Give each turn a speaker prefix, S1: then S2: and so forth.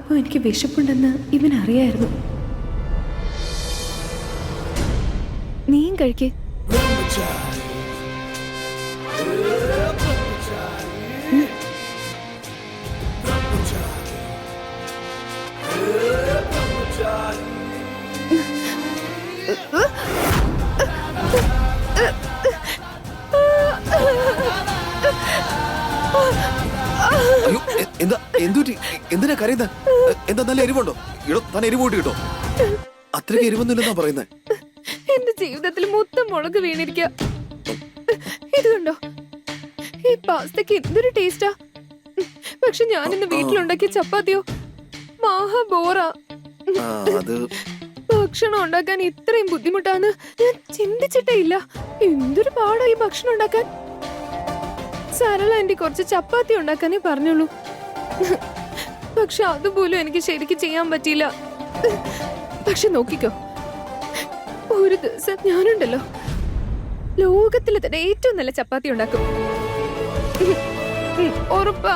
S1: അപ്പോൾ എനിക്ക് വിശപ്പുണ്ടെന്ന് ഇവനറിയായിരുന്നു. നീയും കഴിക്ക്.
S2: അയ്യോ, എന്തിനാ കരയുന്നത്? എന്താ നല്ല എരിവുണ്ടോ? ഇടോ, താൻ എരിവ് കൂട്ടി കിട്ടോ? അത്രയ്ക്ക് എരിവൊന്നുമില്ലെന്നാ പറയുന്നത്.
S1: എന്റെ ജീവിതത്തിൽ മൊത്തം മുളക് വീണിരിക്ക. ഇത് കണ്ടോ, ഈ പാസ്തക്ക് എന്തൊരു ടേസ്റ്റാ. പക്ഷെ ഞാൻ ഇന്ന് വീട്ടിലുണ്ടാക്കിയ ചപ്പാത്തിയോ മഹാ ബോറാ. ഭക്ഷണം ഉണ്ടാക്കാൻ ഇത്രയും ബുദ്ധിമുട്ടാന്ന് ഞാൻ ചിന്തിച്ചിട്ടേ ഇല്ല. എന്തൊരു പാടാ ഈ ഭക്ഷണം ഉണ്ടാക്കാൻ. സരള ആന്റി കുറച്ച് ചപ്പാത്തി ഉണ്ടാക്കാനേ പറഞ്ഞുള്ളൂ. പക്ഷെ അതുപോലും എനിക്ക് ശരിക്കും ചെയ്യാൻ പറ്റിയില്ല. പക്ഷെ നോക്കിക്കോ, ഒരു ദിവസം ഞാനുണ്ടല്ലോ ലോകത്തിലെ തന്നെ ഏറ്റവും നല്ല ചപ്പാത്തി ഉണ്ടാക്കും. ഉറപ്പാ.